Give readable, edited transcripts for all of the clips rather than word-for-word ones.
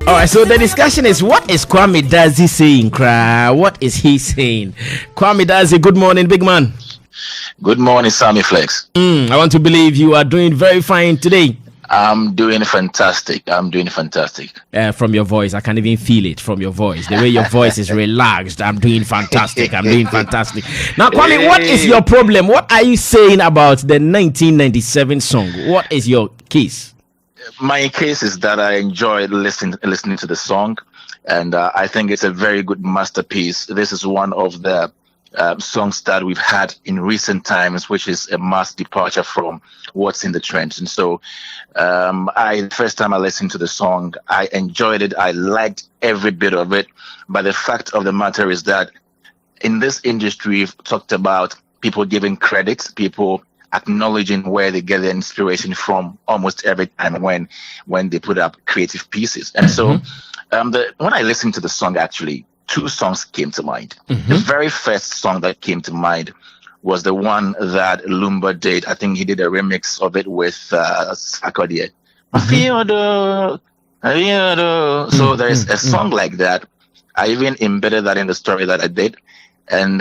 All right, so the discussion is, what is Kwame Dazi saying, cry? What is he saying? Kwame Dazi, good morning, big man. Good morning, Sammy Flex. I want to believe you are doing very fine today. I'm doing fantastic. From your voice, I can even feel it from your voice. The way your voice is relaxed. I'm doing fantastic. Now, Kwame, what is your problem? What are you saying about the 1997 song? What is your case? My case is that I enjoyed listening to the song, and I think it's a very good masterpiece. This is one of the songs that we've had in recent times, which is a mass departure from what's in the trends. And so the first time I listened to the song, I enjoyed it. I liked every bit of it. But the fact of the matter is that in this industry, we've talked about people giving credit, people acknowledging where they get their inspiration from almost every time when they put up creative pieces. And so when I listened to the song, actually, two songs came to mind. The very first song that came to mind was the one that Lumba did. I think he did a remix of it with Sarkodie. So there's a song like that. I even embedded that in the story that I did. And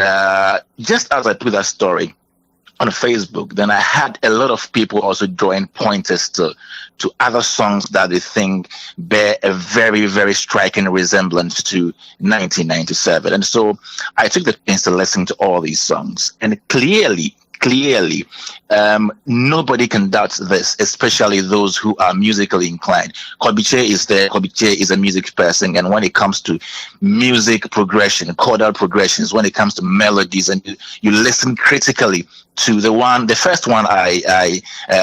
just as I put that story on Facebook, then I had a lot of people also drawing pointers to other songs that they think bear a very, very striking resemblance to 1997. And so I took the pains to listen to all these songs, and clearly, nobody can doubt this, especially those who are musically inclined. Kobiche is there. Kobiche is a music person, and when it comes to music progression, chordal progressions, when it comes to melodies, and you listen critically to the first one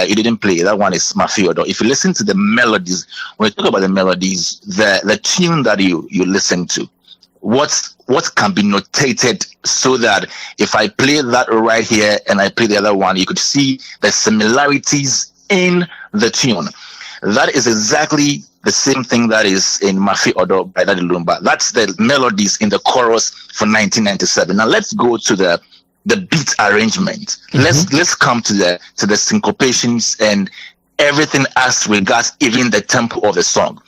you didn't play. That one is Mafiodo. If you listen to the melodies, when you talk about the melodies, the tune that you listen to, what can be notated so that if I play that right here and I play the other one, you could see the similarities in the tune. That is exactly the same thing that is in Mafi Odo by Daddy Lumba. That's the melodies in the chorus for 1997. Now let's go to the beat arrangement. Let's come to the syncopations and everything as regards even the tempo of the song.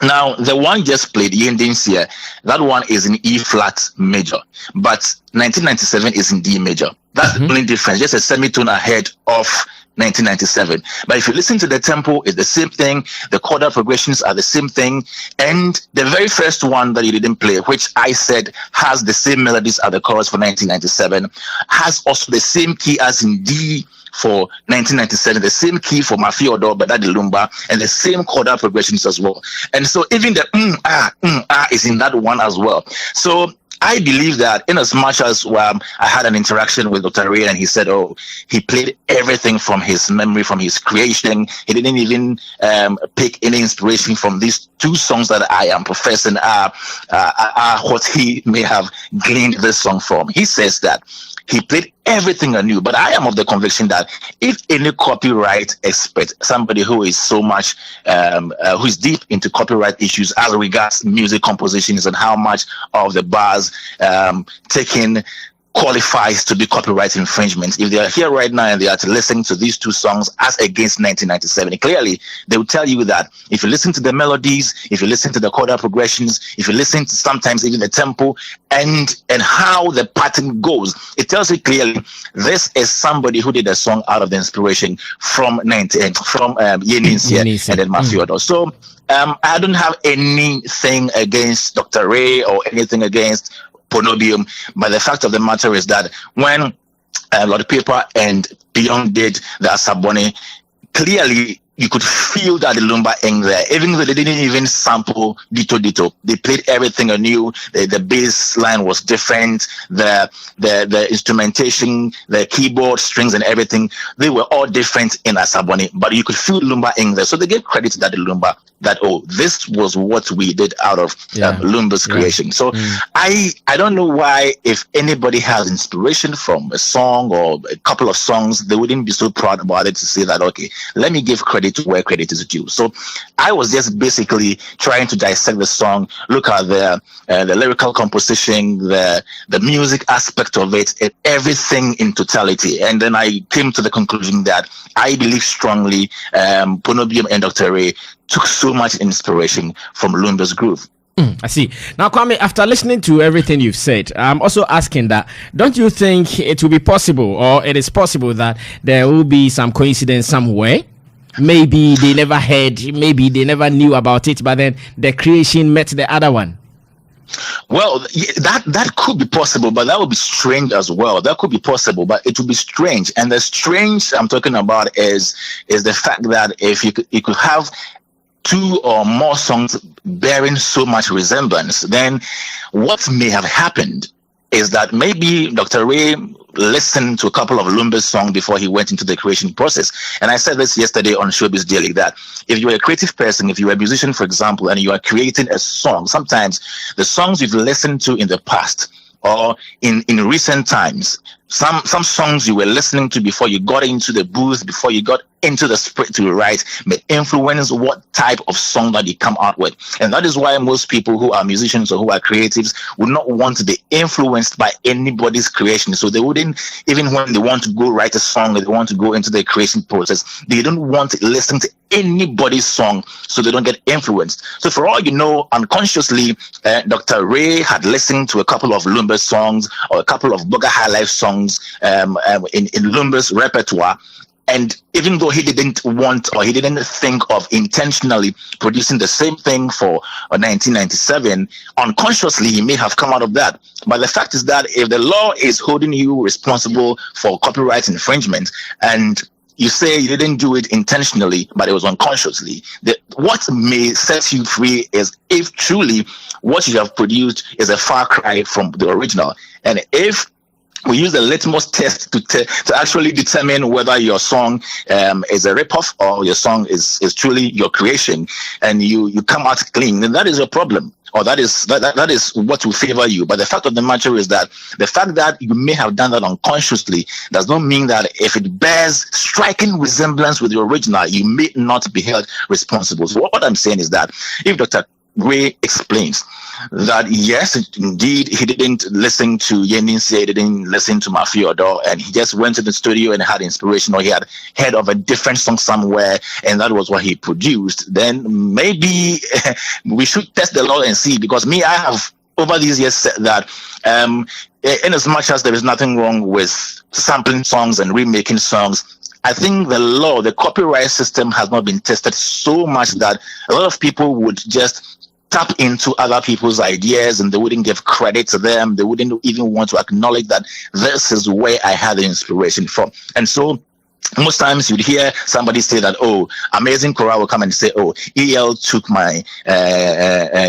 Now, the one just played, Yendins here, that one is in E flat major, but 1997 is in D major. That's the only difference, just a semitone ahead of 1997. But if you listen to the tempo, it's the same thing. The chordal progressions are the same thing. And the very first one that you didn't play, which I said has the same melodies as the chorus for 1997, has also the same key as in D for 1997, the same key for Mafiodo, but Daddy Lumba, and the same chordal progressions as well. And so even the is in that one as well. So I believe that in as much as I had an interaction with Dr. Ray, and he said, he played everything from his memory, from his creation. He didn't even pick any inspiration from these two songs that I am professing are what he may have gleaned this song from. He says that he played everything anew, but I am of the conviction that if any copyright expert, somebody who is so much, who is deep into copyright issues as regards music compositions and how much of the bars taken qualifies to be copyright infringements, if they are here right now and they are to listen to these two songs as against 1997, clearly they will tell you that if you listen to the melodies, if you listen to the chordal progressions, if you listen to sometimes even the tempo and how the pattern goes, it tells you clearly this is somebody who did a song out of the inspiration from Yeninsia and then Mafiodo. So I don't have anything against Dr. Ray or anything against Pono, but the fact of the matter is that when Lord Paper and Beyond did the Asabone, clearly you could feel that the Lumba in there, even though they didn't even sample Dito. They played everything anew. The bass line was different. The instrumentation, the keyboard, strings, and everything, they were all different in Asabone, but you could feel Lumba in there. So they gave credit to that Lumba that this was what we did out of Lumba's creation. So I don't know why, if anybody has inspiration from a song or a couple of songs, they wouldn't be so proud about it to say that, okay, let me give credit credit where credit is due. So I was just basically trying to dissect the song, look at the lyrical composition, the music aspect of it, everything in totality. And then I came to the conclusion that I believe strongly Pono and Dr. Ray took so much inspiration from Lumba's groove. I see. Now, Kwame, after listening to everything you've said, I'm also asking that, don't you think it will be possible, or it is possible, that there will be some coincidence somewhere? Maybe they never heard, maybe they never knew about it, but then the creation met the other one. Well, that could be possible, but that would be strange as well. That could be possible, but it would be strange. And the strange I'm talking about is the fact that if you could have two or more songs bearing so much resemblance, then what may have happened is that maybe Dr. Ray listened to a couple of Lumba's songs before he went into the creation process. And I said this yesterday on Showbiz Daily, that if you're a creative person, if you're a musician, for example, and you are creating a song, sometimes the songs you've listened to in the past or in recent times, some songs you were listening to before you got into the booth, before you got into the spirit to write, may influence what type of song that you come out with. And that is why most people who are musicians or who are creatives would not want to be influenced by anybody's creation. So they wouldn't, even when they want to go write a song, or they want to go into the creation process, they don't want to listen to anybody's song so they don't get influenced. So for all you know, unconsciously, Dr. Ray had listened to a couple of Lumba songs or a couple of Bugger High Life songs in Lumba's repertoire. And even though he didn't want, or he didn't think of intentionally producing the same thing for 1997, unconsciously he may have come out of that. But the fact is that if the law is holding you responsible for copyright infringement, and you say you didn't do it intentionally, but it was unconsciously, what may set you free is if truly what you have produced is a far cry from the original. And if we use the litmus test to actually determine whether your song is a ripoff or your song is truly your creation, and you come out clean, then that is a problem, or that is what will favor you. But the fact of the matter is that the fact that you may have done that unconsciously does not mean that if it bears striking resemblance with the original, you may not be held responsible. So what I'm saying is that if Dr. Ray explains that yes, indeed, he didn't listen to Yeninse, he didn't listen to Mafiodo, and he just went to the studio and had inspiration, or he had heard of a different song somewhere, and that was what he produced, then maybe we should test the law and see. Because me, I have over these years said that in as much as there is nothing wrong with sampling songs and remaking songs, I think the law, the copyright system has not been tested so much that a lot of people would just tap into other people's ideas and they wouldn't give credit to them. They wouldn't even want to acknowledge that this is where I had the inspiration from. And so most times you'd hear somebody say that, oh, Amazing Choral will come and say, oh, EL took my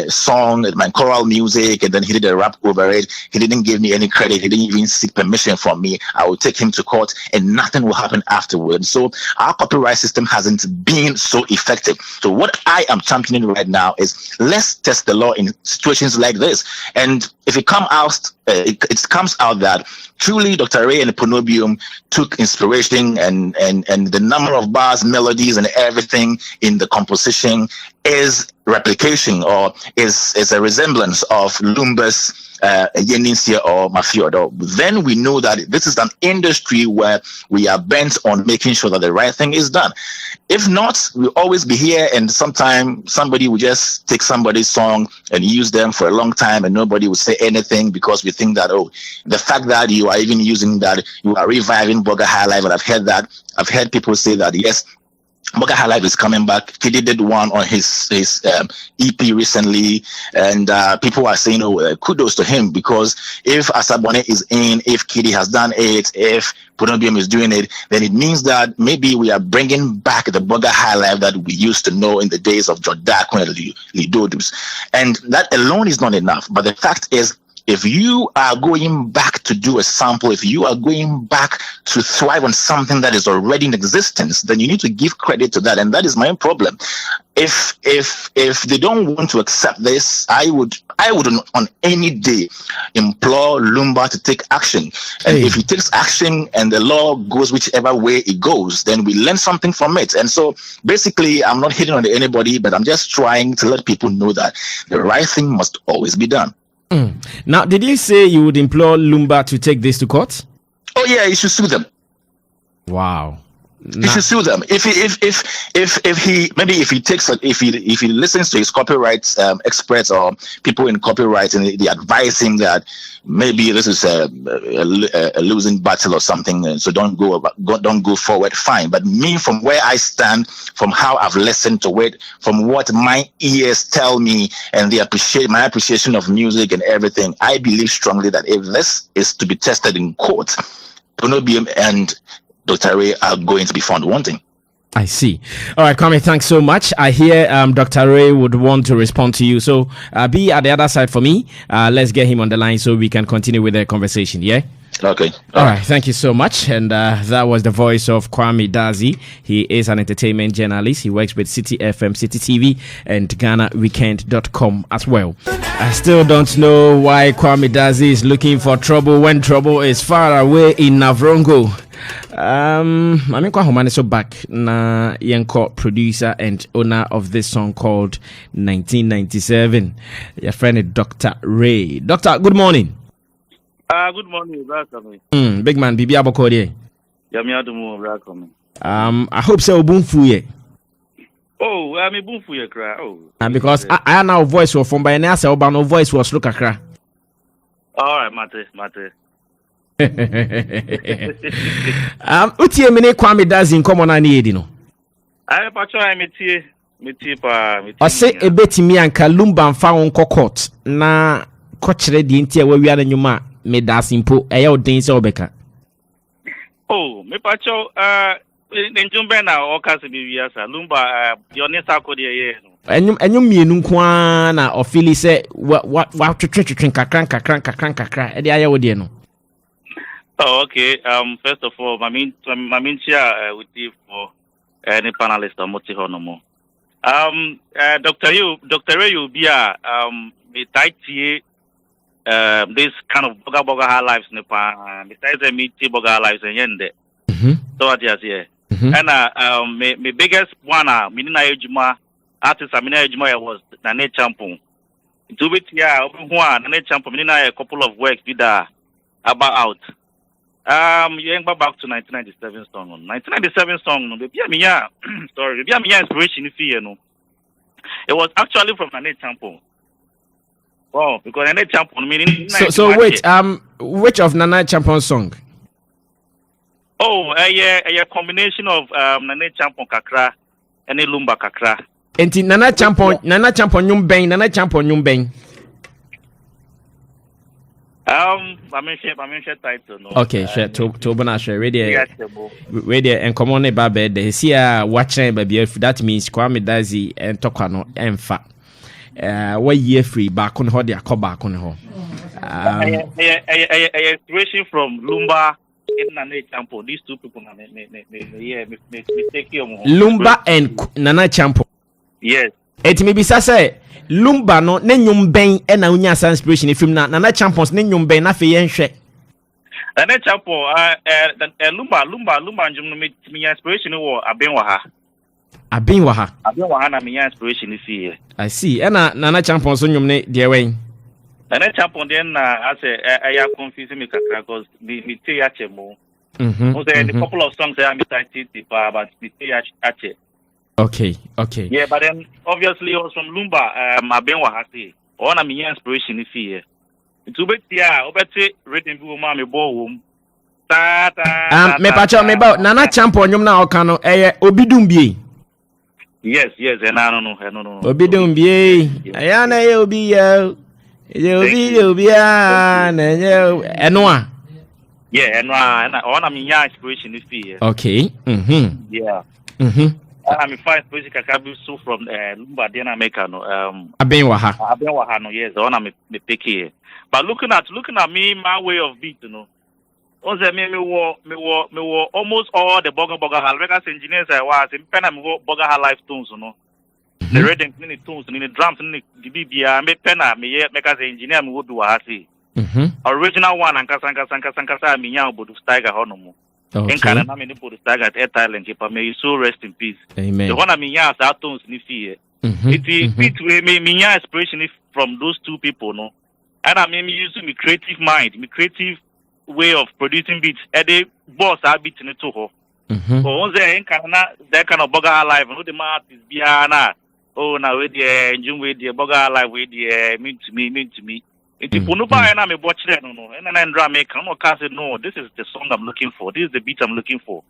song, my choral music, and then he did a rap over it. He didn't give me any credit. He didn't even seek permission from me. I will take him to court and nothing will happen afterwards. So our copyright system hasn't been so effective. So what I am championing right now is let's test the law in situations like this. And if it comes out that truly Dr. Ray and Pono took inspiration and the number of bars, melodies, and everything in the composition is replication or is a resemblance of Lumba's Yeninse or Mafiodo, then we know that this is an industry where we are bent on making sure that the right thing is done. If not, we'll always be here, and sometime somebody will just take somebody's song and use them for a long time and nobody will say anything, because we think that, oh, the fact that you are even using that, you are reviving Bugger High Life. And I've heard people say that, yes, Bugger High Life is coming back. Kiddy did one on his EP recently, and people are saying, oh, kudos to him, because if Asabone is in, if Kiddy has done it, if Pono is doing it, then it means that maybe we are bringing back the Bugger High Life that we used to know in the days of Jodak and Lidodus. And that alone is not enough. But the fact is, if you are going back to do a sample, if you are going back to thrive on something that is already in existence, then you need to give credit to that. And that is my problem. If they don't want to accept this, I would on any day implore Lumba to take action. And if he takes action and the law goes whichever way it goes, then we learn something from it. And so basically, I'm not hitting on anybody, but I'm just trying to let people know that the right thing must always be done. Now, did you say you would implore Lumba to take this to court? Oh yeah, you should sue them. Wow. You should sue them. If he listens to his copyright experts or people in copyright, and they advise him that maybe this is a losing battle or something, so don't go forward. Fine. But me, from where I stand, from how I've listened to it, from what my ears tell me, and my appreciation of music and everything, I believe strongly that if this is to be tested in court, Pono and Dr. Ray are going to be found wanting. I see. All right, Kwame, thanks so much. I hear Dr. Ray would want to respond to you. So be at the other side for me. Let's get him on the line so we can continue with the conversation, yeah? Okay. All right, thank you so much. And that was the voice of Kwame Dazi. He is an entertainment journalist. He works with City FM, City TV, and GhanaWeekend.com as well. I still don't know why Kwame Dazi is looking for trouble when trouble is far away in Navrongo. I'm so back na Yanko, producer and owner of this song called 1997. Your friend is Dr. Ray. Doctor, good morning. Good morning, welcome. Big man, Bibi Abokode. Welcome. I hope so. Boomfu. Oh, I'm a boomfu cry. Oh, because I now voice was from by an answer, but no voice was look a cry. All right, Mate. Utie mene Kwame Dazi in common ani edino. I patcha metie pa. O se ebetimi anka Lumba mfa wonko court na kochire di ntia wa wiara nyuma me Dazi mpo eye odin se obeka. Oh, me patcha njumbe na okase bi wiasa Lumba your next akodi ye no. Enyum mienu nko na ofili se wa twetwetwen kakran e de aye wode no. Oh, okay. First of all, my main share with you for any panelist or multi honomo. Dr. Ray will be me tight this kind of boga high lives Nepal. Besides me boga lives and yende. So what is here? And my biggest one Minina Ejuma artist Amina Ejuma was Acheampong. To which open one Acheampong Minina a couple of works did about out. You ain't back to 1997 song. 1997 song, no, sorry, inspiration if no. It was actually from Acheampong. Oh, because Acheampong meaning. So wait, which of Acheampong's song? Oh, a combination of Acheampong kakra and Lumba kakra. Enti Acheampong nyum beng. I'm share title no. Okay, share to bona share radio and come on about bed here watching baby if that means Kwame Dazi and Tokano emfa what year free back on ho dia ko back on ho inspiration from Lumba in Acheampong. These two people me take you Lumba and Acheampong. Yes. It may be say Lumba no ne nyum ben e na unya inspiration if na Acheampong ne nyum ben na fe yenhwe. Acheampong Lumba njum no me inspiration wo aben wa ha na me inspiration fi. I see. E na Acheampong so nyum ne de wen. Acheampong den na as I confuse me kakra cause me tey Achemo. A couple of songs I me tight but me tey Ache. Okay. Yeah, but then obviously it was from Lumba. I've been wahati. One of my inspiration is here. To be obeti reading book mommy boom. Me pacho me about Acheampong nyum na okano obidumbie. Yes, and I don't know. Obidumbie. Aya na ye obi ya. Obi ya na ye enwa. Yeah, and one of my inspiration is here. Okay. Yeah. I'm fine basically so from Lumba then America no Abenwaha no yes the one I'm pick here. But looking at me my way of beat me were almost all the Boga records engineers I was in pen and Boga live tunes the rhythm in the tunes in the drums in the BBA me penna me make as engineer me would do a hasi original one and Kasanka me young but stagger honomo in Canada me put stagger at Thailand keep me so rest in peace. Amen. The one I mean yes our tunes ni fear it me inspiration from those two people no and I mean using my creative mind my creative way of producing beats and the boss are beating it to her. But once they in Canada that kind of Boga live no the man is behind oh now with the engine with the Boga live with the mean to me it's Pono and I'm a watch no and then drum make no say no this is the song I'm looking for, this is the beat I'm looking for,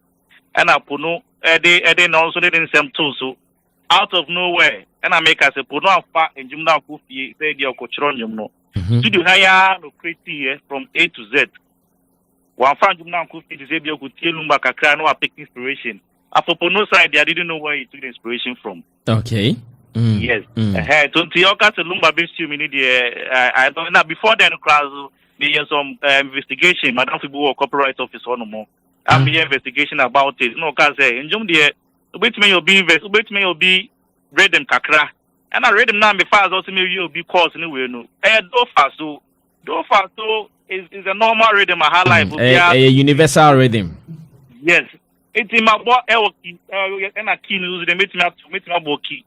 and I Pono they also didn't same too so out of nowhere and I make as a Pono and fat and Jim down Kofi say the Okochron no studio hire no creative from A to Z. One fan Jim down Kofi is able to tell Lumba Kakra no pick inspiration. After Pono side I didn't know where he took the inspiration from. Okay. Yes. So to your case, Lumba based you need I don't know before then class there some investigation. Madam Fibu copyright office or no more. I'm be investigation about it. No cause enjoy the wait me you'll be read them kakra. And I read them now before also me you'll be course anyway no. Do faso is a normal rhythm a high life. A universal rhythm. Yes. It's in my boy and a key news they make me about key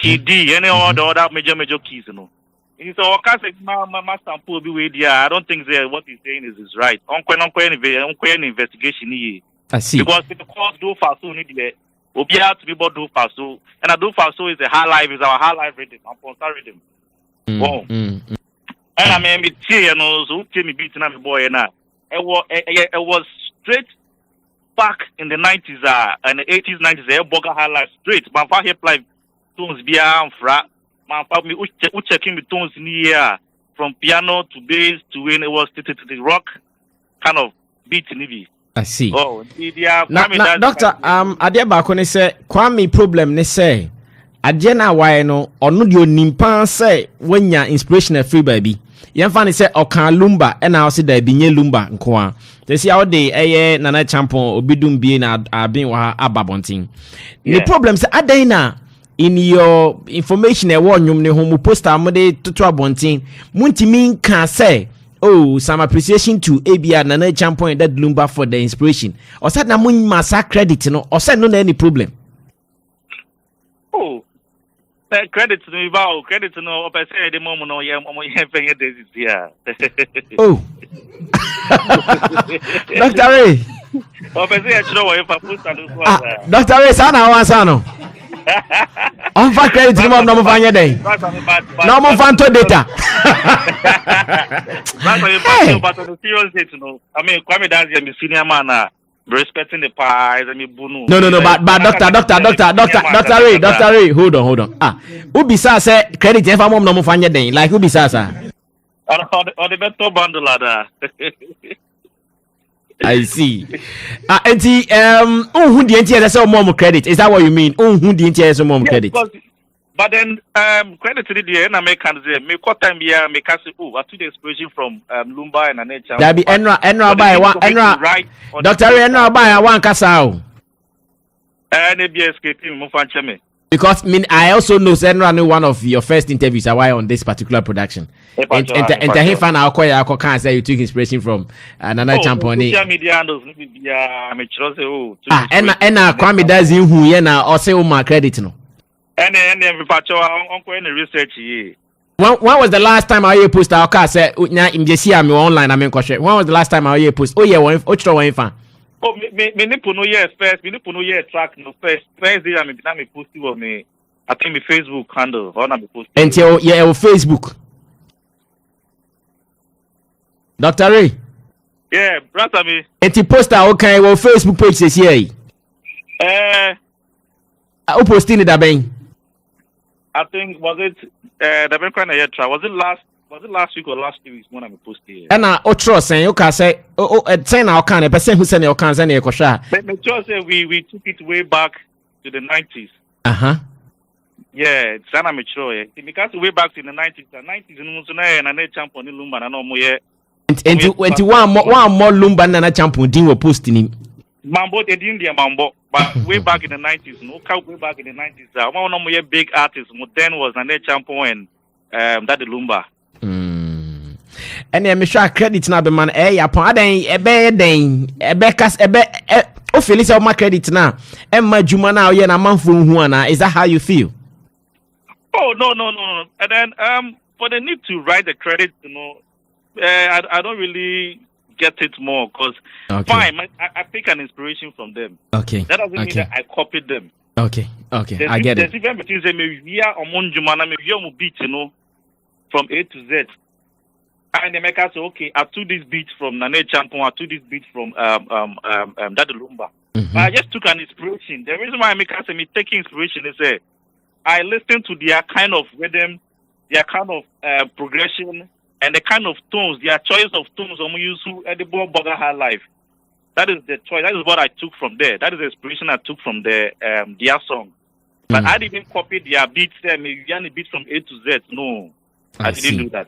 D any other major keys you know. It's all case my master pull be with I don't think what he's saying is right. Unquench investigation here. I see. Because the cause do faso need there. Will be out to be about do faso and I do faso is a high life is our high life rhythm and constant rhythm. And I mean me you know so me beating up boy and it was straight back in the 90s and the 80s 90s Boga high life straight but for hip life tones be and frat man for me checking the tones in here from piano to bass to when it was the rock kind of beat in the I see. Oh, now, doctor, adia baako ne say Kwame problem ne say adia na why no onu de onimpa say wanya inspiration free baby. Yemfa ne say okan Lumba e na o say da binye Lumba nko a. They say how dey eye Nana Acheampong obidum bie na abin wa ababontin. The problem say adan na in your information e wo nwum ne ho mu poster mo de toto abontin muntimi nka say oh, some appreciation to ABR Nana Acheampong that Lumba for the inspiration. Or said na mun massa credit no or said no any problem. Oh, credit to me about credit to no I say the moment no yeah this is here. Oh. Dr. Ray. Dr. Ray sana wansano. On fa credit to mom no mfanya den. No mo fan to data. But on the serious no. I mean, Kwame dance me senior man respecting the pies and me bunu. No, but Dr. Ray, hold on. Ubisa say credit if mom no mfanya den. Like ubisa sa. On the better bundle ada. I see. Who the NTS say mom credit? Is that what you mean? Who the NTS say mom credit? But then credit to the end I make can say me what time here me can say I took the inspiration from Lumba and Acheampong. That be Enra buy one Enra. Dr. Enra buy one kasa. Be escaping mo fan cheme. Because I also know Enra one of your first interviews why on this particular production. And he fan I can say you took inspiration from Nana Acheampong. Social media handles me me trust oh. Enna Kwame does in who ye na or say my credit no. And every patcho uncle any research here. When was the last time I post our car say na im dey see am online I mean question. When was the last time I post? Oh yeah, one fan. Oh me ni Pono year first, me ni Pono year track no first day I me post it on me I think my Facebook handle or na me post. Until yeah Facebook. Dr. Ray. Yeah, brother me. Enti poster okay well Facebook page says here. Who posting it ben? I think was it the Ben kind of year track. Was it last week or last 2 weeks when I posted here? And Otro saying you can say say now can person who send your can send your question. But me just say we took it way back to the 90s. Yeah, it's an amateur. Because way back in the 90s, in and Acheampong Lumba and no more. And one more Lumba and Acheampong didn't were posting. Mambo, they didn't the Mambo, but way back in the 90s, no cow way back in the 90s. One of my big artists, then was Acheampong and that the Lumba. And then sure credit now, man. Upon a bad day, a becas, oh, Phyllis, my credit now. And my Jumana, you're a month from Juana. Is that how you feel? Oh, no. And then, for the need to write the credit, I don't really get it more because fine, I take an inspiration from them. Okay. That doesn't mean that I copied them. Okay. I get it. There's even between them, we are on Jumana, maybe you beat, from A to Z. And they make us say, okay, I took this beat from Acheampong, I took this beat from that Lumba. I just took an inspiration. The reason why I make us say me taking inspiration is I listen to their kind of rhythm, their kind of progression, and the kind of tones, their choice of tones I'm using at the Bugger High Life. That is the choice. That is what I took from there. That is the inspiration I took from their song. But I didn't copy their beats there, maybe any beat from A to Z. No, I didn't do that.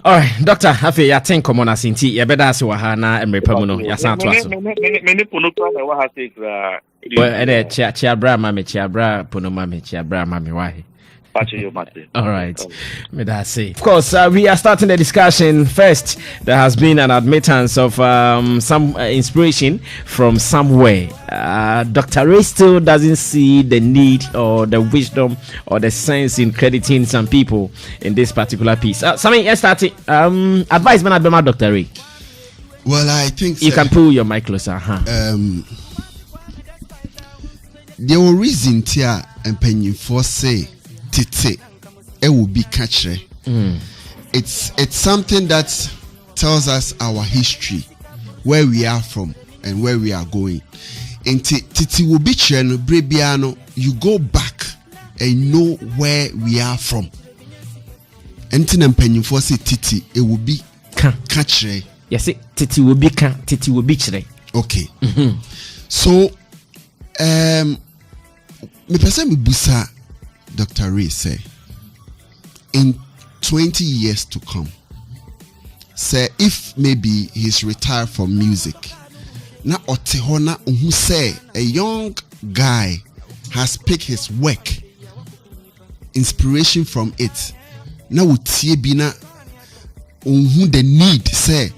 All right, Doctor, I think come on, Asinti. You better ask Wahana and Repamuno. Yes, I'm to us. Many Pono what has well, and Chiabra, Mammy, Chiabra, Pono, Mammy, Chiabra, Mammy, why? All right, may that say. Of course, we are starting the discussion. First, there has been an admittance of some inspiration from somewhere. Dr. Ray still doesn't see the need or the wisdom or the sense in crediting some people in this particular piece. Sammy, let's start it. Advice, man, about Dr. Ray. Well, I think you can pull your mic closer. There were reasons here and penny for say. It will be catchy. It's something that tells us our history, where we are from and where we are going. And Titi will be Brebiano, you go back and know where we are from. And penny for say Titi, it will be catchy. Yes, Titi will be okay. So me person me busa Dr. Ray say in 20 years to come, say if maybe he's retired from music, na otehona who say a young guy has picked his work, inspiration from it. Now utie bina who the need say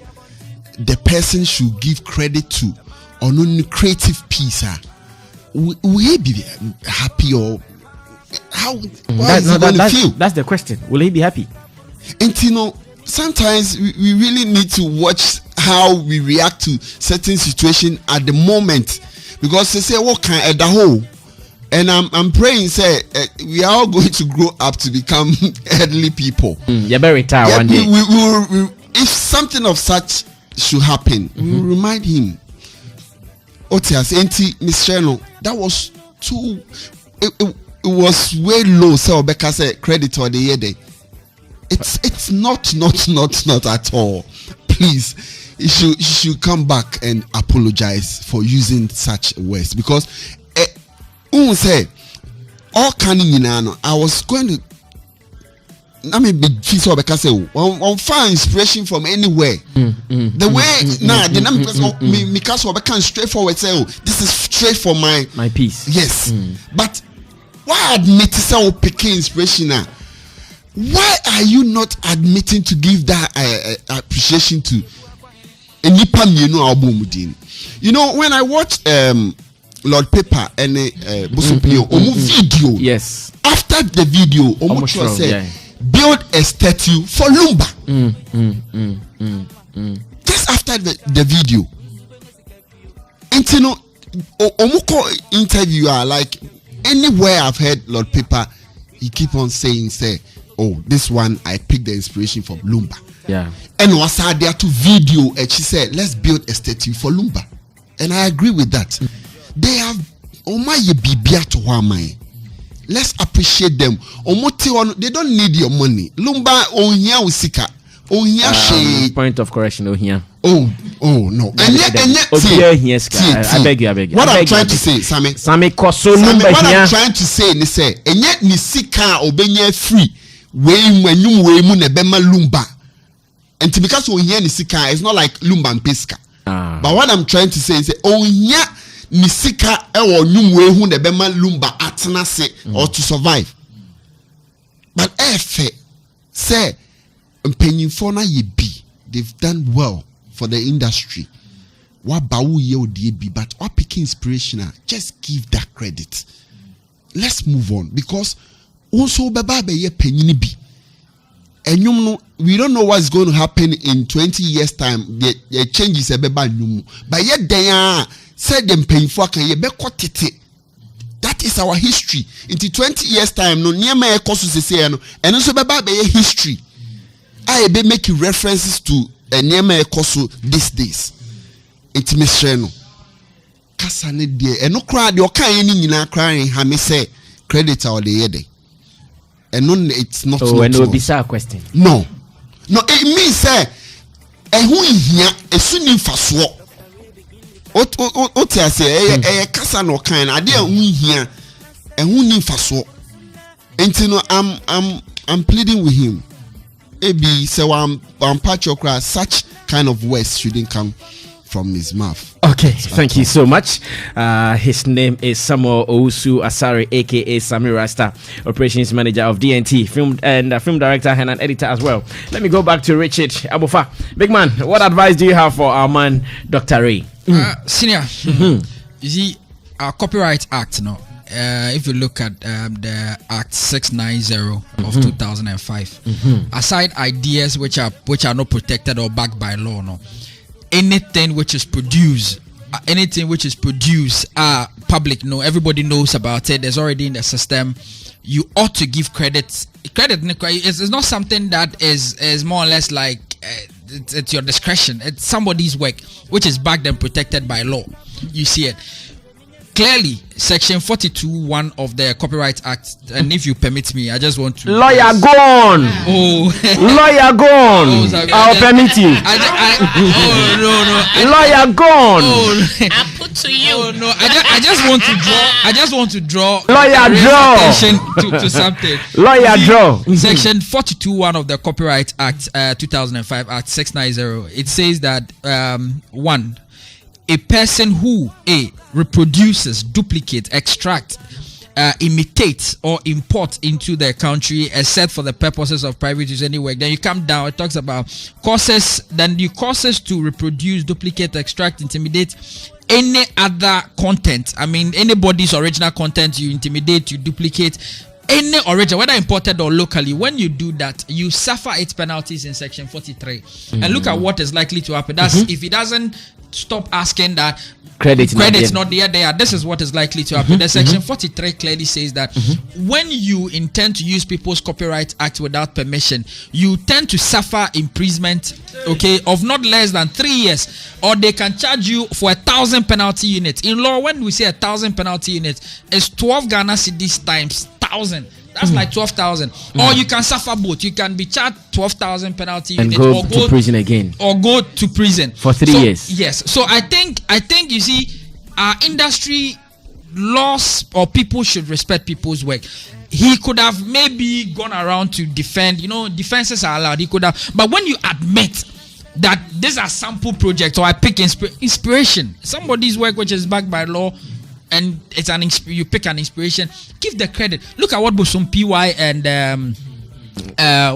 the person should give credit to or no creative piece. Will he be happy or how feel? That's the question. Will he be happy? And sometimes we really need to watch how we react to certain situation at the moment, because they say what kind at the whole, and I'm praying say we are all going to grow up to become elderly people. You better retire one day. We if something of such should happen, we will remind him. Otias enti Michelle, that was too. It was way low. So Becca said credit or the year day. It's not at all. Please, you should come back and apologize for using such words, because say all canning I was going to. I mean, big piece of Becca say on find inspiration from anywhere. The way now the number me because of Becca straightforward say, oh, this is straight for my piece. Yes, but. Why admit to picking inspiration now? Why are you not admitting to give that appreciation to any album? You know, when I watched Lord Pepper and Busupio video, yes. After the video, said build a statue for Lumba. Just after the video, and you know, Omuko interviewer like. Anywhere I've heard Lord Pepper, he keep on saying, oh, this one I picked the inspiration from Lumba. Yeah. And was there to video, and she said, let's build a statue for Lumba. And I agree with that. They have let's appreciate them. They don't need your money. Lumba on here usika. Point of correction, Oh no. I beg you. What I'm trying to say, Sammy. Koso Lumba What here. I'm trying to say is say, enye ni sika obenya free. We mu ne bema Lumba. And because we hear ni sika, it's not like Lumba and Pesca. But what I'm trying to say is say, ni sika ewo nyum hu ne bema Lumba atena se or to survive. But say mpanyinfo na ye bi, they've done well for the industry. What bawu ye odie bi, but what picking inspirational, just give that credit. Let's move on, because also baba be ye penyini bi. And you know, we don't know what's going to happen in 20 years time. The changes beba nyumu. But yet they said them painful can ye be kwatete. That is our history. Into 20 years time, no near my course say no, and also baba be history. I be making references to a near my course these days. It's Mistreno. Kasane dear, and no crowd your kind in crying, ha me say credit our the yede. And no, it's not. Oh, and it will be a question. No, it means say, and who in here is soon in fast walk. What I say, a casa no kind idea who here and who in fast walk. And you know, I'm pleading with him. Maybe so I'm patch your cry. Such kind of words shouldn't come from his mouth. Okay, thank you so much. His name is Samuel Owusu Asare, aka Sammy Rasta, operations manager of DNT, film and film director and an editor as well. Let me go back to Richard Abufa. Big man, what advice do you have for our man, Dr. Ray? Senior, you see, our Copyright Act, if you look at the Act 690 of 2005, aside ideas which are not protected or backed by law, anything which is produced public, everybody knows about it, there's already in the system, you ought to give credit is not something that is more or less like it's your discretion. It's somebody's work which is backed and protected by law. You see it clearly, section 42(1) of the Copyright Act, and if you permit me, I just want to lawyer gone. Lawyer gone. I'll permit you. Lawyer gone. I put to you. I just want to draw lawyer draw attention to something. Lawyer draw. Section 42(1) of the Copyright Act 2005 Act 690. It says that 1. A person who reproduces, duplicate, extract, imitates, or import into their country, except for the purposes of private use any work. Then you come down, it talks about causes. Then the causes to reproduce, duplicate, extract, intimidate any other content. I mean, anybody's original content, you intimidate, you duplicate. Any original, whether imported or locally, when you do that, you suffer its penalties in section 43. And look at what is likely to happen. That's if it doesn't stop asking that credit's not there. This is what is likely to happen. The section 43 clearly says that when you intend to use People's Copyright Act without permission, you tend to suffer imprisonment, of not less than 3 years, or they can charge you for 1,000 penalty units. In law, when we say 1,000 penalty units, it's 12 Ghana cedis times 1,000. That's like 12,000. Or you can suffer both. You can be charged 12,000 penalty and units, go to prison again, or go to prison for 3 years. Yes. So I think you see, our industry laws or people should respect people's work. He could have maybe gone around to defend. Defenses are allowed. He could have, but when you admit that these are sample projects, or I pick inspiration, somebody's work which is backed by law, and it's you pick an inspiration, give the credit. Look at what Bosom PY and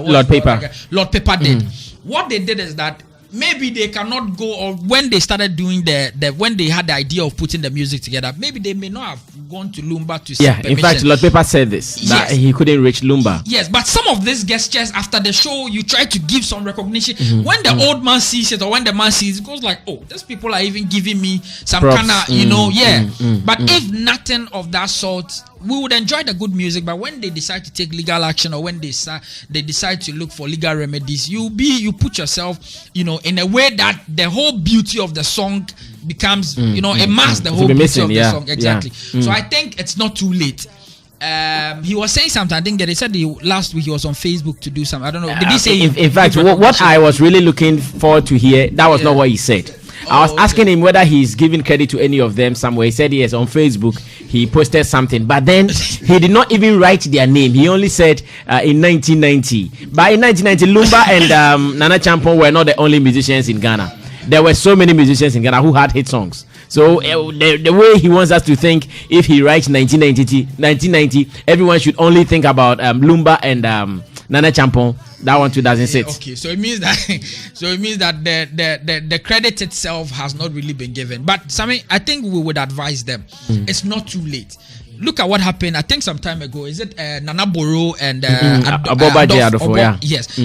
Lord Paper did. What they did is that maybe they cannot go, or when they started doing when they had the idea of putting the music together, maybe they may not have gone to Lumba to seek permission. In fact, Lord Paper said this, that he couldn't reach Lumba. Yes, but some of these gestures after the show, you try to give some recognition. When the old man sees it, or when the man sees it, goes like, oh, these people are even giving me some kind of, But if nothing of that sort, we would enjoy the good music, but when they decide to take legal action, or when they decide to look for legal remedies, you put yourself, in a way that the whole beauty of the song becomes, it masks the whole beauty of the song. Exactly. So I think it's not too late. he was saying something. I didn't get it. He said last week he was on Facebook to do something. I don't know. Did he say? In fact, what I was really looking forward to hear, that was not what he said. I was asking him whether he's giving credit to any of them somewhere. He said yes, on Facebook he posted something, but then he did not even write their name. He only said in 1990. But in 1990, Lumba and Nana Acheampong were not the only musicians in Ghana. There were so many musicians in Ghana who had hit songs. So the way he wants us to think, if he writes 1990, everyone should only think about Lumba and Nana Acheampong. That one too doesn't sit. Okay, so it means that the credit itself has not really been given. But Sammy, I think we would advise them. It's not too late. Look at what happened. I think some time ago. Is it Nana Boro and Aboba Adofo? Yeah. Yes.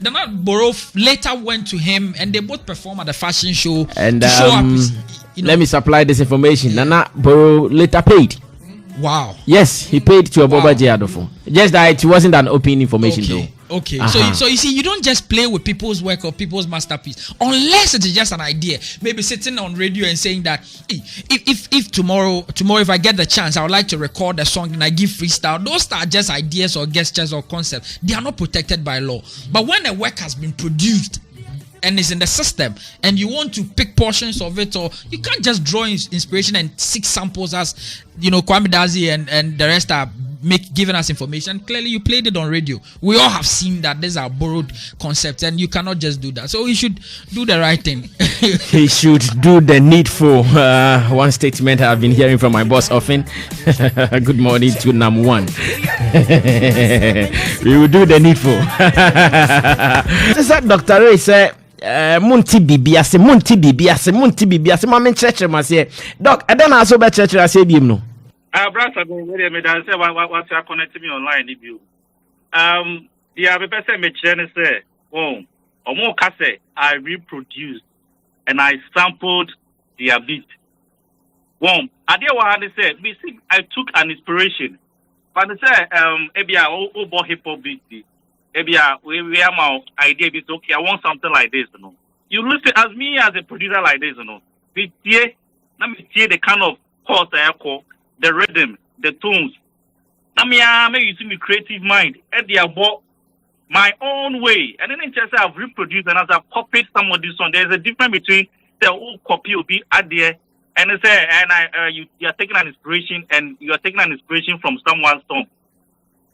Nana Boro later went to him and they both performed at the fashion show. And to show up. Let me supply this information. Nana Boro later paid. Wow. Yes, he paid to Aboba Adofo. Just that it wasn't an open information though. Okay, so you see, you don't just play with people's work or people's masterpiece unless it is just an idea. Maybe sitting on radio and saying that if tomorrow if I get the chance, I would like to record a song and I give freestyle. Those are just ideas or gestures or concepts. They are not protected by law. But when a work has been produced and is in the system, and you want to pick portions of it, or you can't just draw inspiration and seek samples as Kwame Dazi and the rest are giving us information. Clearly you played it on radio. We all have seen that these are borrowed concepts and you cannot just do that. So he should do the right thing. He should do the needful. One statement I've been hearing from my boss often. Good morning to Nam 1. We will do the needful. This is Dr. Ray said Munti bibiase mama church ma say doc I don't also be church I say bim no brother go we me dan say what you connect me online if you the other person me chere say omo ka say I reproduced and I sampled their beat ade wa had say me see I took an inspiration but say ebia o hip hop beat maybe we have my idea. It's okay. I want something like this, You listen as me as a producer like this, We let me hear the kind of chords I call, the rhythm, the tones. Let me make you see me creative mind. And they have bought my own way. And then in just I've reproduced and as I've copied some of this song. There's a difference between the old copy will be out there and say you are taking an inspiration and you are taking an inspiration from someone's song.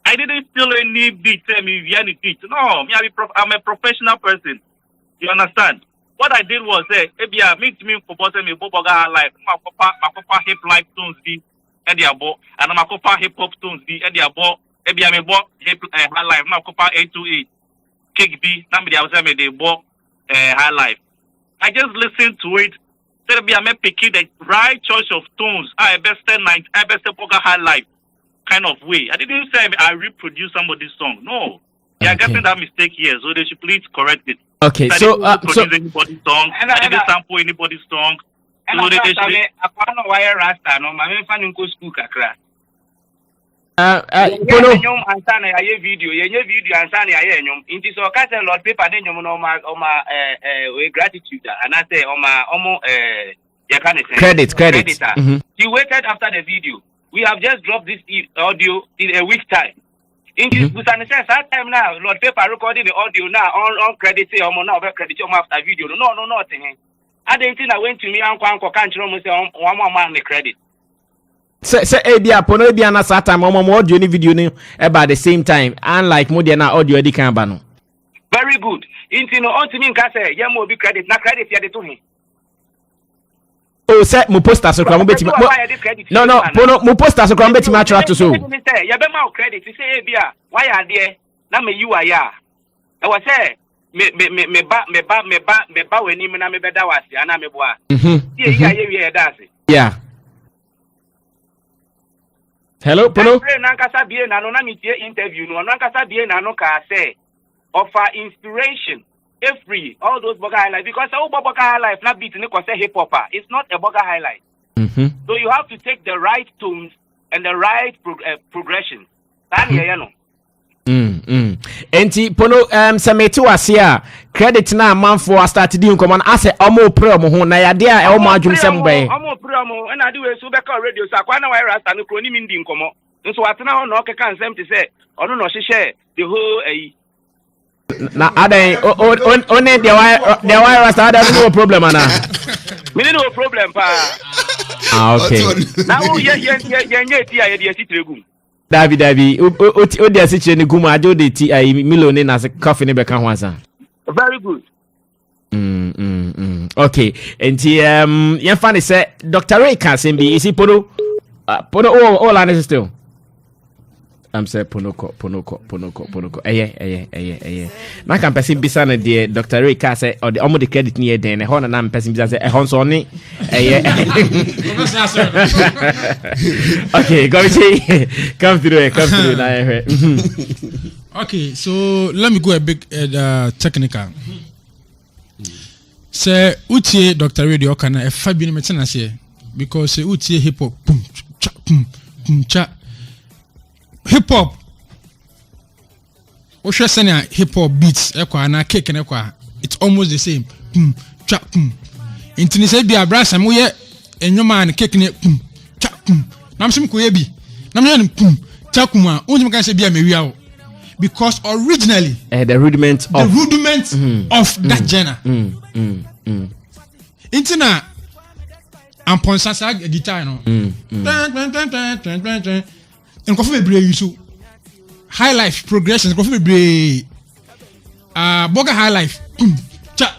I didn't steal any beat, tell me any beat. No, I'm a professional person. You understand? What I did was say, maybe I meet me for bossing me Boboga life, my papa hip life tunes be and the abo, and my papa hip hop tunes be and the abo, maybe I may bought hip high life, my papa 828 kick B, somebody I was saying they bought high life. I just listened to it. Said maybe I may pick the right choice of tunes. I best night, I best Boga high life. Kind of way. I didn't say I reproduce somebody's song. No, they are getting that mistake here, so they should please correct it. Okay, so produce anybody's song. I didn't sample anybody's song. So they should. I don't know why Rasta no. My friend go school kakra. Pono. Nyom ansana ya video. Ye video ansana ya nyom. Inti so ka say Lord paper den nyom no ma we gratitude and I say you can say credit. He waited after the video. We have just dropped this audio in a week's time. In this time now, Lord Paper recording the audio now on credit now credit after video. No, nothing. I didn't think I went to me and can't say one more man the credit. Say Edia Pono Edia na sat time audio ni video ni about the same time unlike more than audio edi kan ba no. Very good. Into no on to me can say yemo be credit na credit ya de to him. Oh, say mo poster so kra mo beti no Pono mo poster so kra mo beti ma attract so. Ya be ma credit say e bia why are there na me you are ya. E was say me ba we ni me na me be da wase ana me boa. Ye dance. Yeah. Hello Pono. Na nkasa bie na no na me tie interview no na nkasa bie na no ka say offer inspiration. Free all those burger highlights because all burger highlights not beat hip hop. It's not a burger highlight. So you have to take the right tones and the right progression. Enti Pono Sammy to asia credit na man for start di nkomo na ase omo pre omo ho na yade a e omo adwum sem be omo pre omo na de we so be ka radio sa kwa na why rasta no kroni mi ndi nkomo So what now no can same to say or no share the whole na ada only the virus ada no problem ana me no problem pa okay now yeah ti aye dey titregu Davi o dey asiche ni gumu ajo dey ti milo ni na se coffee ni be kan ho asa very good okay and yan funny say Dr. Ray can say be is he Pono all honest still I'm say Pono. Na kan person bisa na de Dr. Ray ka say or the omo the credit ni e den e ho na person bisa say e ho so ni okay come through na okay, so let me go a big technical. Say utie Dr. Ray de okana e fa bi ni metena say because say utie hip hop cha hip hop o hwe sene hip hop beats ekwa na kick na ekwa it's almost the same cha intini say bi abrasa mo ye enwoma na kick ne cha nam sim ko ye bi nam ye cha kuma unjum kan say bi amewia o because originally the rudiment of that genre intina amponsa sa guitar no and coffee be use high life progressions coffee be boga high life cha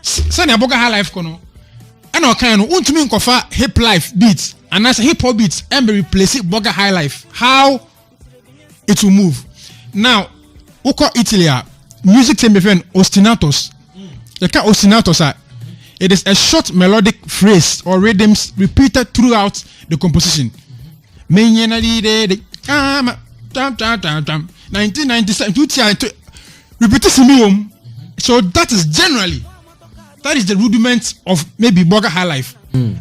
sani boga high life kono and o kan no untumi nkofa hip life beats and as hip hop beats and be replace boga high life how it will move now uko Italy music team be ostinatos the kind ostinatos it is a short melodic phrase or rhythms repeated throughout the composition. 1997 repetition. So that is the rudiment of maybe Boga High Life.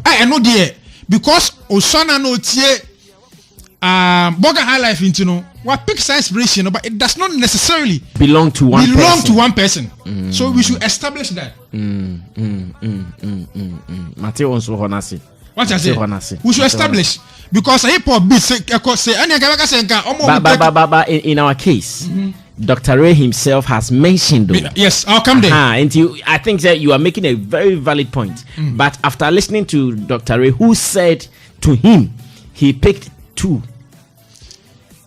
I know there because Osana no tie Boga High Life into no what picks inspiration, but it does not necessarily belong to one person. So we should establish that. Mateo also honasi. What I say? We should establish because hip hop beats say but in our case, Dr. Ray himself has mentioned though. Yes, I'll come there. And I think that you are making a very valid point. But after listening to Dr. Ray, who said to him he picked two.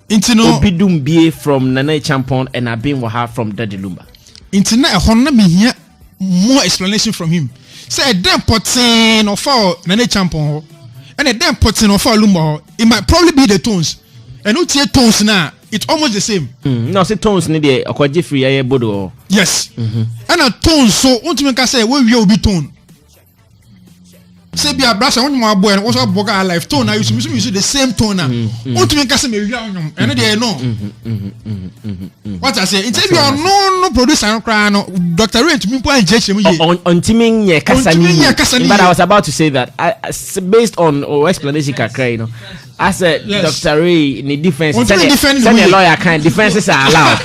Obidumbe from Nana Acheampong and Abin Waha from Daddy Lumba. Internet me here more explanation from him. Say a damn potin of our Nana Acheampong and a damn potin of our Lumba. It might probably be the tones. And what's your tones now? It's almost the same. No, say tones need a quite free bodo. Yes. And a tone so ultimately say we will be tone. Say be a brass on my boy and also Boga life tone. I use the same tone now. Ultimately say me and they know. What I say, it's you are no producer Dr. Ray to me point on timing Kasani. But I was about to say that based on explanation kakra, you know. As a Dr. Ray in the defense, send a lawyer kind defenses are allowed.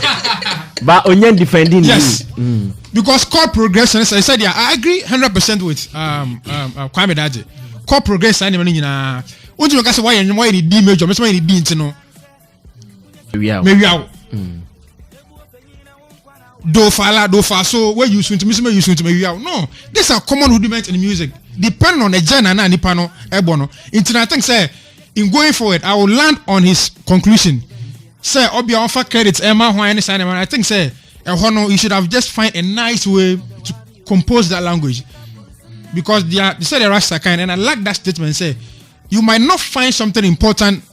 But onion defending yes. Because chord progression, as I said, yeah, I agree 100% with Kwame Daje. Chord progression, what you can say why you need D major, why you need D into no. Maybe out. Do fa so where you swing to me maybe out. No, these are common rudiments in music. Depend on the genre and the panel ebono. Internet thing say in going forward, I will land on his conclusion. Say, Obi offer credits, Emma, why any sign, I think, say, you should have just find a nice way to compose that language. Because they say the Rasta kind, and I like that statement. Say, you might not find something important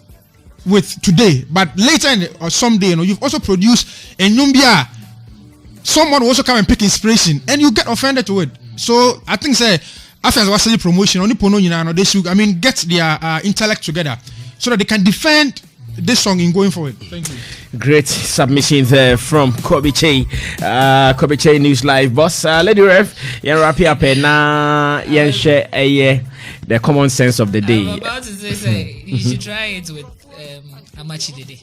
with today, but later or someday, you've also produced a Numbia. Someone will also come and pick inspiration, and you get offended to it. So I think, say, after I was saying promotion, only Pono, they should, get their intellect together so that they can defend this song in going forward. Thank you. Great submission there from Kobiche News Live boss. Lady Rev, you wrap up now. You share the common sense of the day. I'm about to say you should try it with Amachi Dede.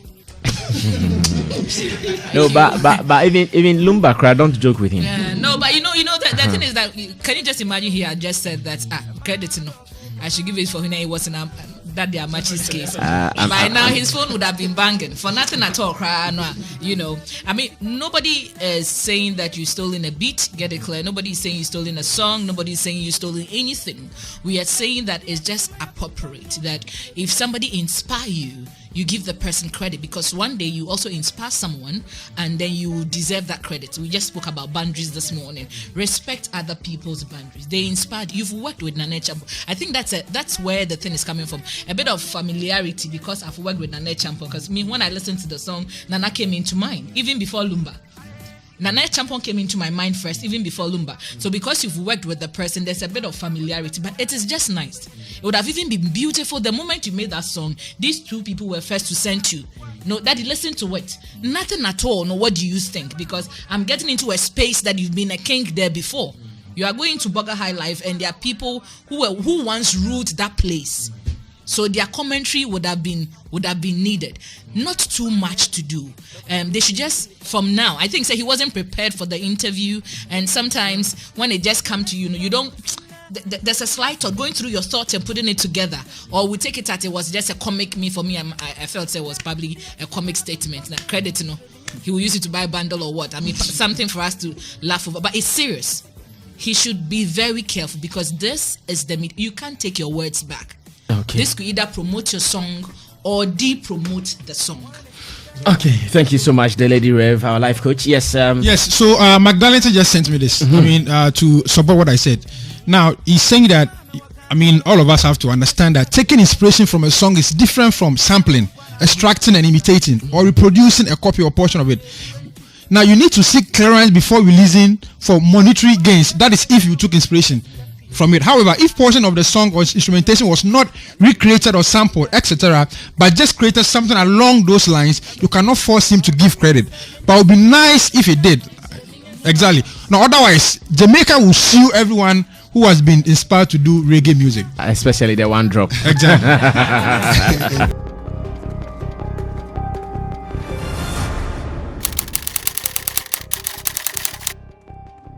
No, but even Lumba crowd, don't joke with him. No, but you know the thing is that can you just imagine he had just said that credit no. I should give it for him. It was in that their matches case. By now his phone would have been banging for nothing at all. You know, I mean, nobody is saying that you stole in a beat. Get it clear. Nobody is saying you stole in a song. Nobody is saying you stole in anything. We are saying that it's just appropriate that if somebody inspire you, you give the person credit, because one day you also inspire someone and then you deserve that credit. We just spoke about boundaries this morning. Respect other people's boundaries. They inspired. You've worked with Nana Acheampong. I think that's where the thing is coming from. A bit of familiarity, because I've worked with Nana Acheampong. Because when I listened to the song, Nana came into mind even before Lumba. Nana Acheampong came into my mind first, even before Lumba. So because you've worked with the person, there's a bit of familiarity, but it is just nice. It would have even been beautiful the moment you made that song. These two people were first to send you. No, Daddy, listen to it. Nothing at all. No, what do you think? Because I'm getting into a space that you've been a king there before. You are going to Burger High Life, and there are people who once ruled that place. So their commentary would have been needed. Not too much to do. They should just, from now, I think he wasn't prepared for the interview, and sometimes when it just come to you don't. There's a slight thought going through your thoughts and putting it together, or we take it that it was just a comic. Me, for me, I felt it was probably a comic statement. Now, credit, he will use it to buy a bundle or what. I mean, something for us to laugh over, but it's serious. He should be very careful, because this is you can't take your words back. Okay. This could either promote your song or de-promote the song. Okay, thank you so much, the Lady Rev, our life coach. Yes. Yes. So Magdalene just sent me this. I mean, to support what I said. Now he's saying that, I mean, all of us have to understand that taking inspiration from a song is different from sampling, extracting and imitating, or reproducing a copy or portion of it. Now you need to seek clearance before releasing for monetary gains. That is if you took inspiration from it. However, if portion of the song or instrumentation was not recreated or sampled, etc., but just created something along those lines, you cannot force him to give credit. But it would be nice if he did. Exactly. Now, otherwise, Jamaica will sue everyone who has been inspired to do reggae music, especially the one drop. Exactly.